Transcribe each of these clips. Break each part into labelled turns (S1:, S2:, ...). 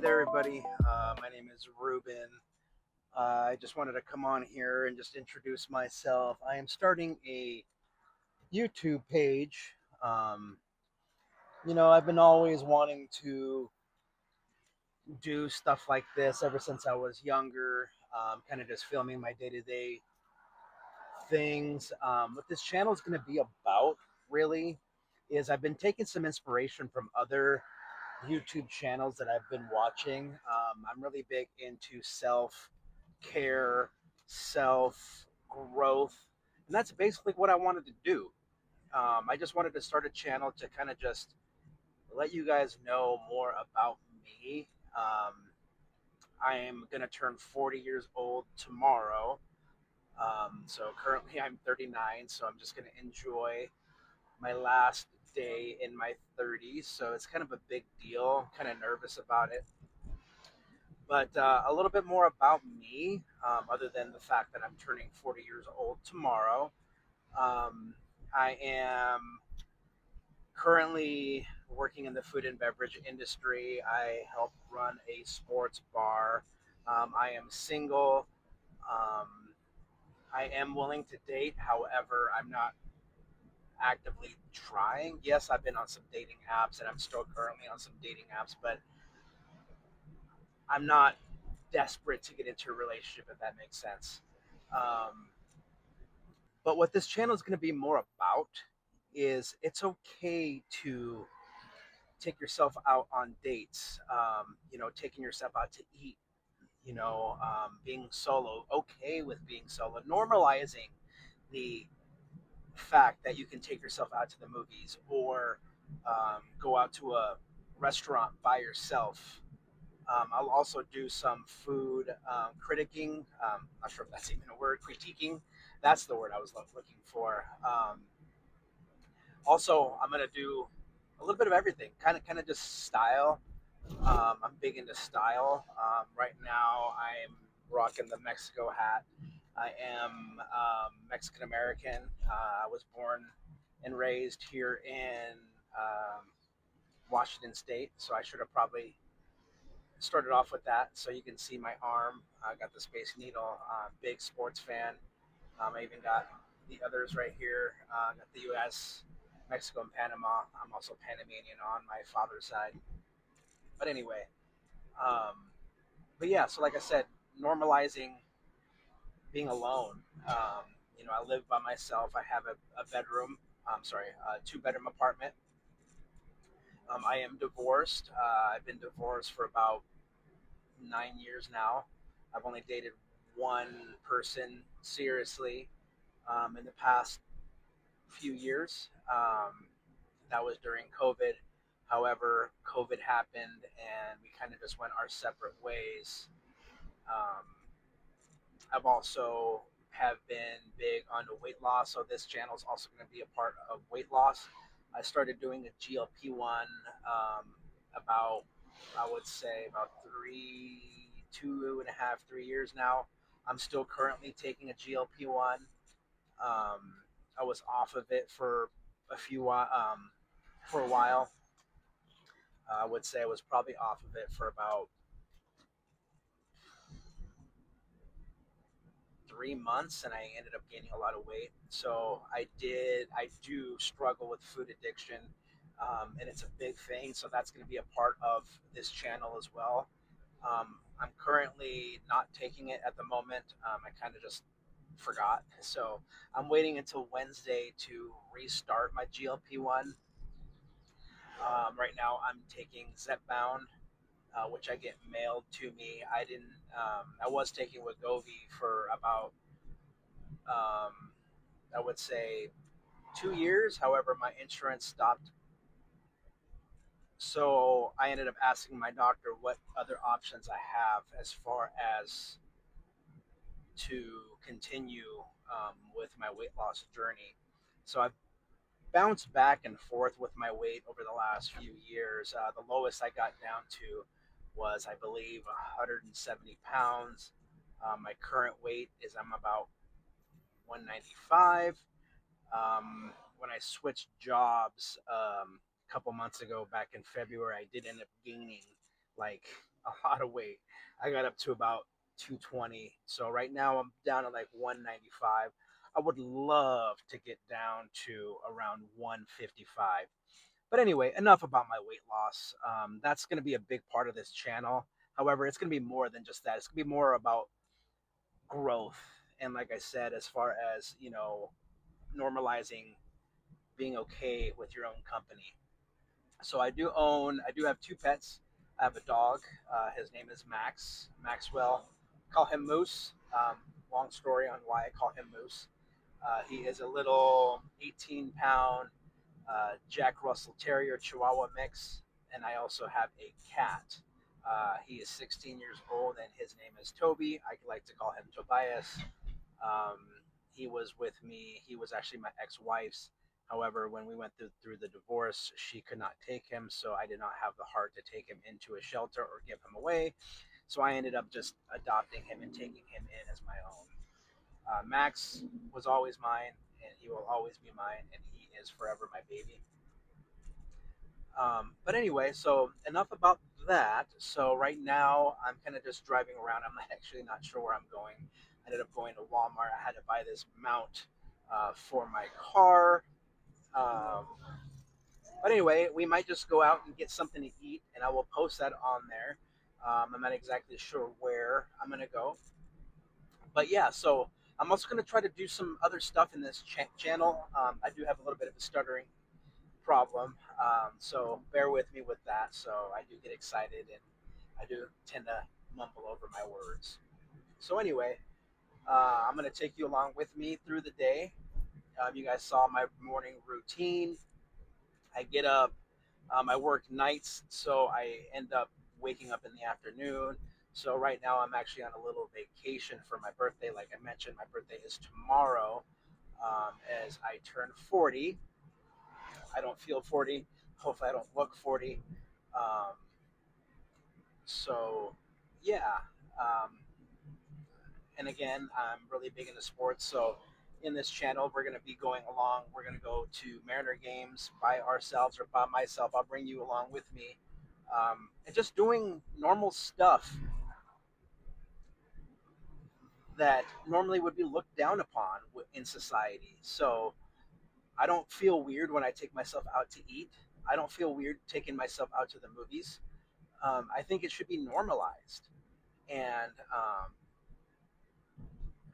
S1: there, everybody. My name is Ruben. I just wanted to come on here and just introduce myself. I am starting a YouTube page. Um, I've been always wanting to do stuff like this ever since I was younger, kind of just filming my day to day things. What this channel is going to be about, really, is I've been taking some inspiration from other YouTube channels that I've been watching. I'm really big into self care, self growth, and that's basically what I wanted to do. I just wanted to start a channel to kind of just let you guys know more about me. I am going to turn 40 years old tomorrow. So currently I'm 39, so I'm just going to enjoy my last day in my 30s. So it's kind of a big deal. I'm kind of nervous about it. But a little bit more about me, other than the fact that I'm turning 40 years old tomorrow. Um, I am currently working in the food and beverage industry. I help run a sports bar. I am single. Um, I am willing to date. However, I'm not actively trying. Yes, I've been on some dating apps and I'm still currently on some dating apps, but I'm not desperate to get into a relationship, if that makes sense. Um, but what this channel is going to be more about is it's okay to take yourself out on dates, taking yourself out to eat, being solo, okay with being solo, normalizing the fact that you can take yourself out to the movies or go out to a restaurant by yourself. I'll also do some food critiquing. Not sure if that's even a word. Critiquing. That's the word I was looking for. Also, I'm gonna do a little bit of everything. Kind of just style. I'm big into style. Right now, I'm rocking the Mexico hat. I am Mexican American. I was born and raised here in Washington State, so I should have probably started off with that. So you can see my arm. I got the Space Needle. Big sports fan. I even got the others right here. Got the U.S., Mexico, and Panama. I'm also Panamanian on my father's side. But anyway, um, but yeah. So like I said, normalizing being alone. I live by myself. I have a bedroom. I'm sorry, a two-bedroom apartment. I am divorced. I've been divorced for about 9 years now. I've only dated one person seriously in the past few years. That was during COVID. However, COVID happened and we kind of just went our separate ways. Um, I've also have been big on the weight loss, so this channel is also going to be a part of weight loss. I started doing a GLP-1 about, I would say, about 2.5, 3 years now. I'm still currently taking a GLP-1. I was off of it for a while. I would say I was probably off of it for about 3 months, and I ended up gaining a lot of weight. So I do struggle with food addiction, and it's a big thing. So that's going to be a part of this channel as well. I'm currently not taking it at the moment. I kind of just forgot. So I'm waiting until Wednesday to restart my GLP-1. Right now, I'm taking Zepbound, which I get mailed to me. I didn't. I was taking Wegovy for about, um, I would say, 2 years. However, my insurance stopped, so I ended up asking my doctor what other options I have as far as to continue with my weight loss journey. So I've bounced back and forth with my weight over the last few years. The lowest I got down to was, I believe, 170 pounds. My current weight is I'm about 195. When I switched jobs a couple months ago, back in February, I did end up gaining like a lot of weight. I got up to about 220. So right now I'm down to like 195. I would love to get down to around 155. But anyway, enough about my weight loss. That's going to be a big part of this channel. However, it's going to be more than just that. It's going to be more about growth. And like I said, as far as, normalizing being okay with your own company. So I do have two pets. I have a dog. His name is Maxwell. Call him Moose. Long story on why I call him Moose. He is a little 18-pound Jack Russell Terrier Chihuahua mix, and I also have a cat. He is 16 years old, and his name is Toby. I like to call him Tobias. Um, he was with me. He was actually my ex-wife's. However, when we went through the divorce, she could not take him, so I did not have the heart to take him into a shelter or give him away. So I ended up just adopting him and taking him in as my own. Max was always mine, and he will always be mine, and he is forever my baby. But anyway, so enough about that. So right now, I'm kind of just driving around. I'm actually not sure where I'm going. I ended up going to Walmart. I had to buy this mount for my car. Um, but anyway, we might just go out and get something to eat, and I will post that on there. I'm not exactly sure where I'm going to go. But yeah, so I'm also going to try to do some other stuff in this channel. I do have a little bit of a stuttering problem, so bear with me with that. So I do get excited, and I do tend to mumble over my words. So anyway, I'm going to take you along with me through the day. You guys saw my morning routine. I get up. I work nights, so I end up waking up in the afternoon. So right now I'm actually on a little vacation for my birthday. Like I mentioned, my birthday is tomorrow. As I turn 40, I don't feel 40. Hopefully, I don't look 40. Um, so, yeah. Um, and again, I'm really big into sports. So, in this channel, we're going to be going along. We're going to go to Mariner games by ourselves or by myself. I'll bring you along with me. And just doing normal stuff that normally would be looked down upon in society. So, I don't feel weird when I take myself out to eat. I don't feel weird taking myself out to the movies. I think it should be normalized, and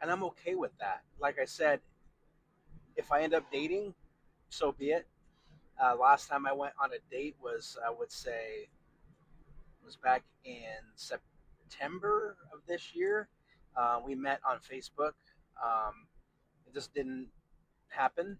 S1: and I'm okay with that. Like I said, if I end up dating, so be it. Last time I went on a date was, I would say, was back in September of this year. We met on Facebook. It just didn't happen.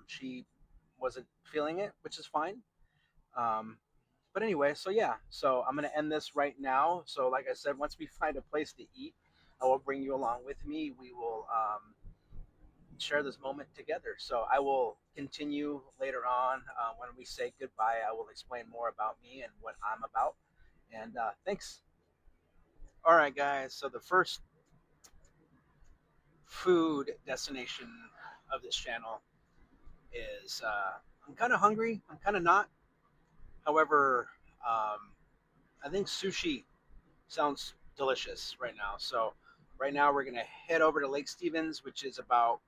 S1: She wasn't feeling it, which is fine. Um, but anyway, so yeah, so I'm gonna end this right now. So like I said, once we find a place to eat, I will bring you along with me. We will share this moment together. So I will continue later on when we say goodbye. I will explain more about me and what I'm about. And thanks. All right, guys. So the first food destination of this channel is I'm kind of hungry. I'm kind of not. However, I think sushi sounds delicious right now. So right now we're gonna head over to Lake Stevens, which is about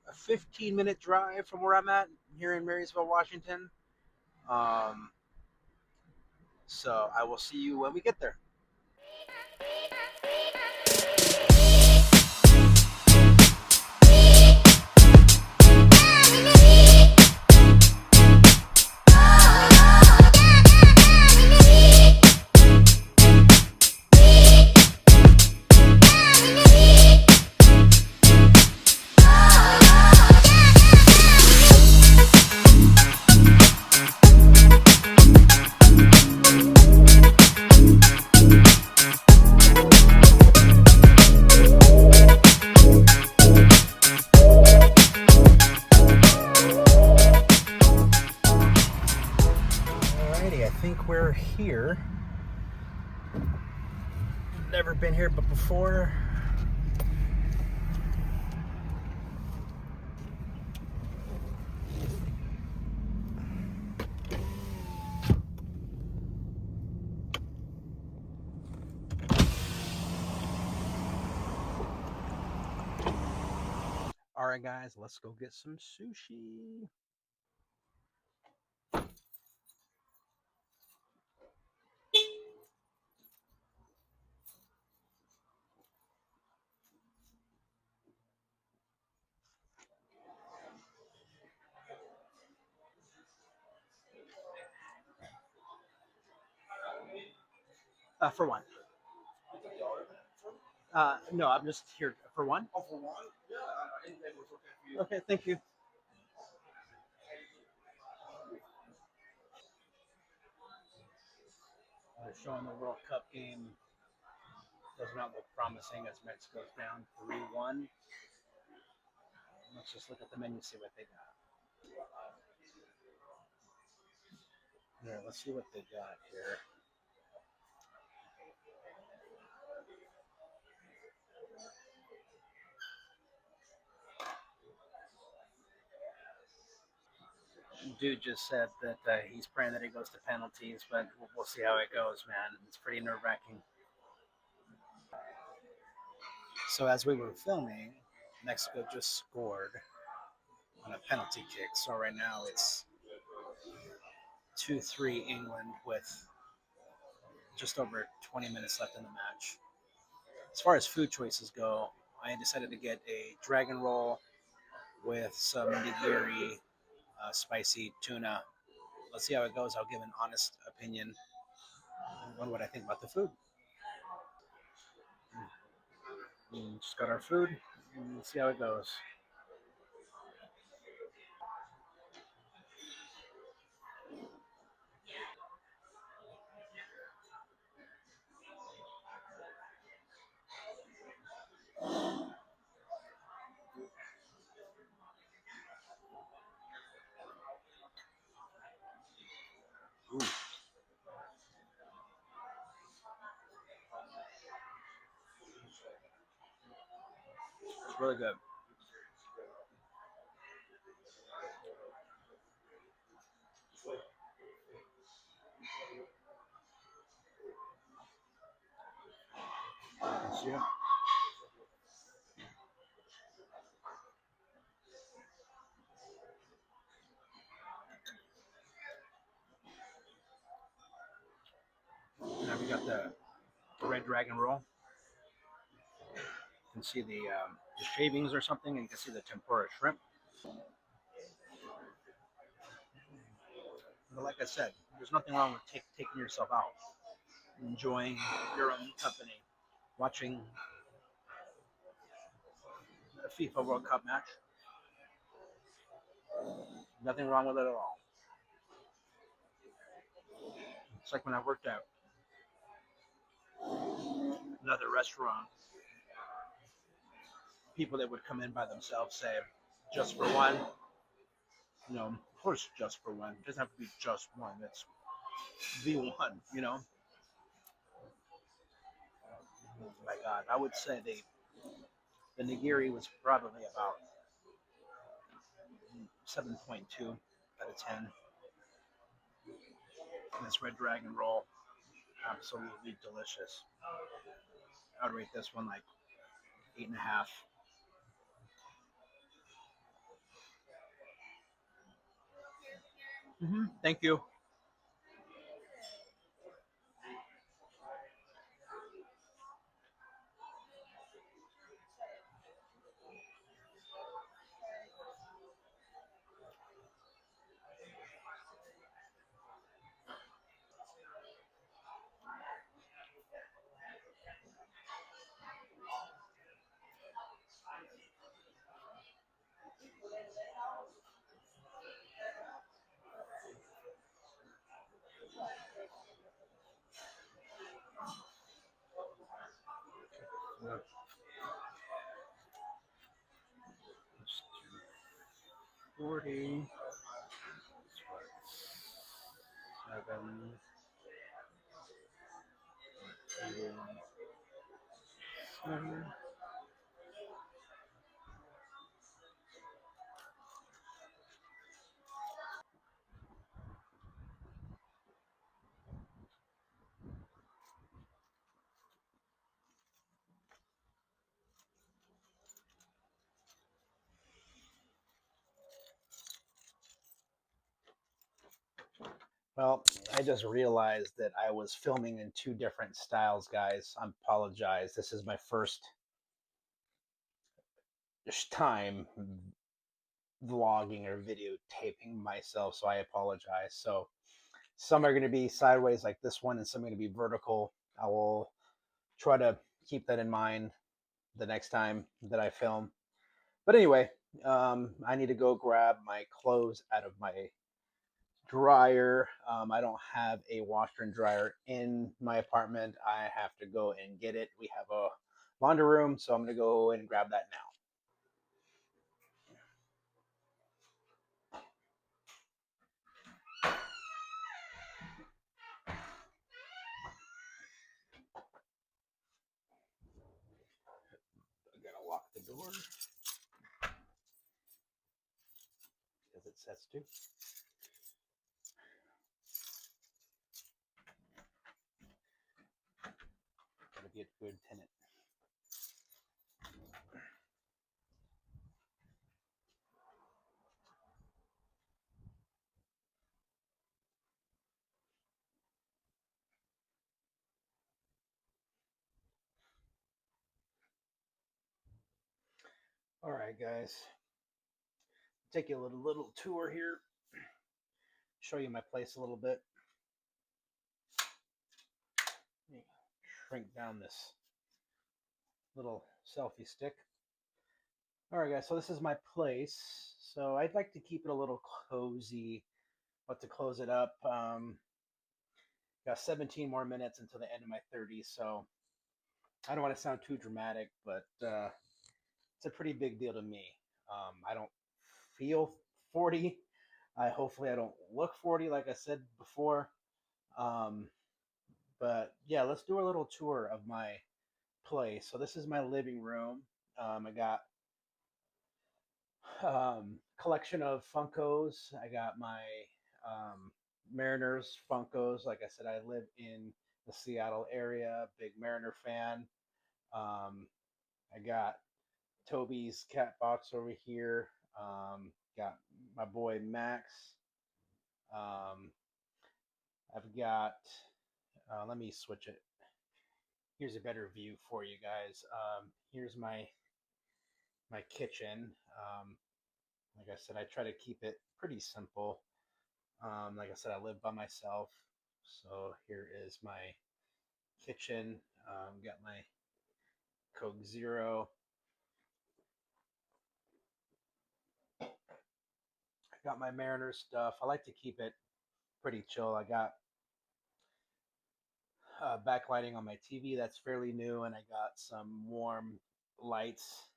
S1: a 15-minute drive from where I'm at here in Marysville, Washington. Um, so I will see you when we get there. Alrighty, I think we're here. Never been here but before. All right, guys, let's go get some sushi. For one. No, I'm just here for one. Oh, for one? Yeah. Okay, thank you. They're showing the World Cup game. Does not look promising as Mexico's down 3-1. Let's just look at the menu, see what they got. Yeah, let's see what they got here. Dude just said that he's praying that it goes to penalties, but we'll see how it goes, man. It's pretty nerve wracking. So as we were filming, Mexico just scored on a penalty kick. So right now it's 2-3 England with just over 20 minutes left in the match. As far as food choices go, I decided to get a dragon roll with some nigiri, spicy tuna. Let's see how it goes. I'll give an honest opinion on what I think about the food. Just got our food. Let's see how it goes. Ooh, it's really good. See ya. Now we got the red dragon roll. You can see the shavings or something, and you can see the tempura shrimp. But like I said, there's nothing wrong with taking yourself out, enjoying your own company, watching a FIFA World Cup match. Nothing wrong with it at all. It's like when I worked at another restaurant, people that would come in by themselves say, just for one, of course, just for one. It doesn't have to be just one. It's the one, Oh my God, I would say the nigiri was probably about 7.2 out of 10. And this red dragon roll, absolutely delicious. I'd rate this one like 8.5. Thank you. Yeah. 40, 7, 7. Well, I just realized that I was filming in two different styles, guys. I apologize. This is my first time vlogging or videotaping myself, so I apologize. So some are going to be sideways like this one, and some are going to be vertical. I will try to keep that in mind the next time that I film. But anyway, I need to go grab my clothes out of my dryer. I don't have a washer and dryer in my apartment. I have to go and get it. We have a laundry room, so I'm going to go and grab that now. I gotta lock the door because it says to. Gotta be a good tenant. All right, guys. Take you a little tour here. Show you my place a little bit. Let me shrink down this little selfie stick. All right, guys. So this is my place. So I'd like to keep it a little cozy. But to close it up, got 17 more minutes until the end of my 30s. So I don't want to sound too dramatic, but it's a pretty big deal to me. I don't feel 40. Hopefully I don't look 40, like I said before. Um, but yeah, let's do a little tour of my place. So this is my living room. I got collection of Funkos. I got my Mariners Funkos. Like I said, I live in the Seattle area. Big Mariner fan. Um, I got Toby's cat box over here. Got my boy Max. Um, I've got. Let me switch it. Here's a better view for you guys. Here's my kitchen. Like I said, I try to keep it pretty simple. Like I said, I live by myself, so here is my kitchen. Got my Coke Zero. I got my Mariners stuff. I like to keep it pretty chill. I got backlighting on my TV that's fairly new, and I got some warm lights.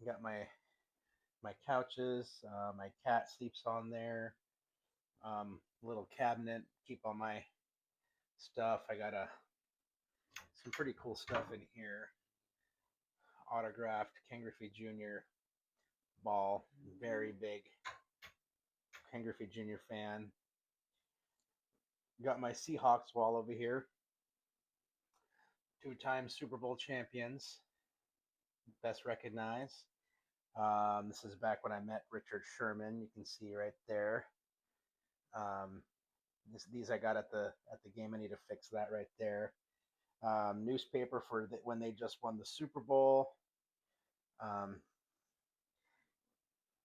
S1: Got my couches. My cat sleeps on there. Little cabinet, keep all my stuff. I got some pretty cool stuff in here. Autographed Ken Griffey Jr. ball. Very big Ken Griffey Jr. fan. Got my Seahawks wall over here. Two-time Super Bowl champions. Best recognized. This is back when I met Richard Sherman. You can see right there. Um, these I got at the game. I need to fix that right there. Newspaper for when they just won the Super Bowl. Um,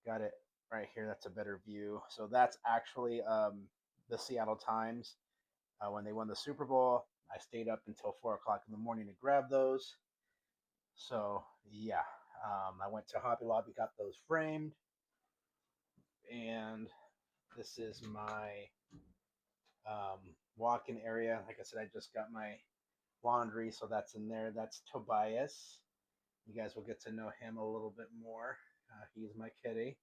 S1: got it right here. That's a better view. So that's actually the Seattle Times when they won the Super Bowl. I stayed up until 4 o'clock in the morning to grab those. So yeah, I went to Hobby Lobby, got those framed, and this is my walk-in area. Like I said, I just got my laundry, so that's in there. That's Tobias. You guys will get to know him a little bit more. He's my kitty.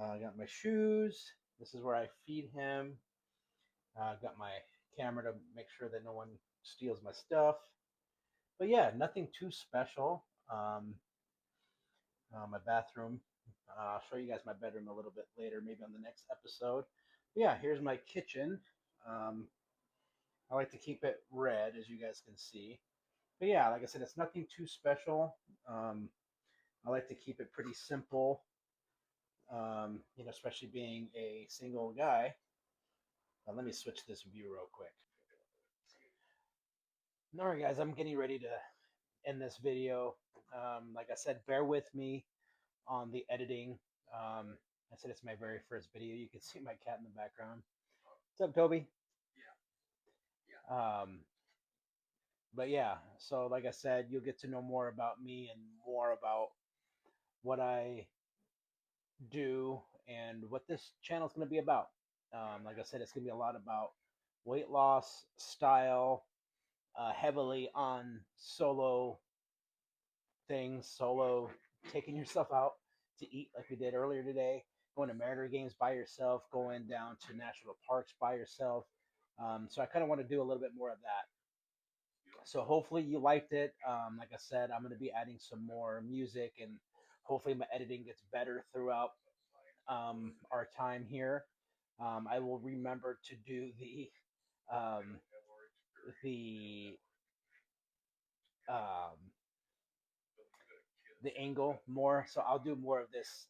S1: I got my shoes. This is where I feed him. Got my camera to make sure that no one steals my stuff. But yeah, nothing too special. My bathroom. I'll show you guys my bedroom a little bit later, maybe on the next episode. But yeah, here's my kitchen. Um, I like to keep it red, as you guys can see. But yeah, like I said, it's nothing too special. Um, I like to keep it pretty simple. Especially being a single guy. Let me switch this view real quick. All right, guys, I'm getting ready to end this video. Like I said, bear with me on the editing. I said it's my very first video. You can see my cat in the background. What's up, Toby? Um, but yeah, so like I said, you'll get to know more about me and more about what I do and what this channel is going to be about. Like I said, it's going to be a lot about weight loss, style, heavily on solo things, solo taking yourself out to eat like we did earlier today, going to Mariner games by yourself, going down to national parks by yourself. So I kind of want to do a little bit more of that. So hopefully you liked it. Like I said, I'm going to be adding some more music and hopefully my editing gets better throughout our time here. I will remember to do um, the um, the angle more. So I'll do more of this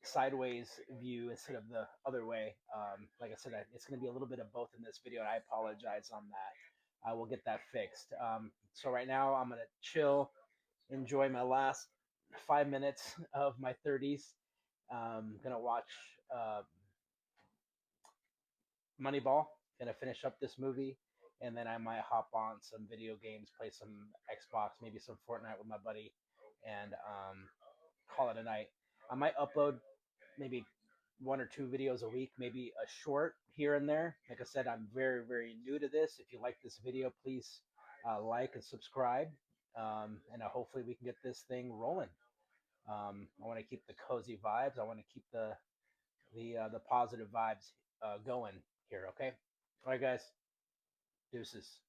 S1: sideways view instead of the other way. Like I said, it's going to be a little bit of both in this video, and I apologize on that. I will get that fixed. So right now, I'm going to chill, enjoy my last 5 minutes of my 30s. Gonna watch Moneyball. Gonna finish up this movie, and then I might hop on some video games, play some Xbox, maybe some Fortnite with my buddy, and call it a night. I might upload maybe 1 or 2 videos a week, maybe a short here and there. Like I said, I'm very, very new to this. If you like this video, please like and subscribe. And hopefully we can get this thing rolling. I want to keep the cozy vibes. I want to keep the positive vibes going here. Okay. All right, guys. Deuces.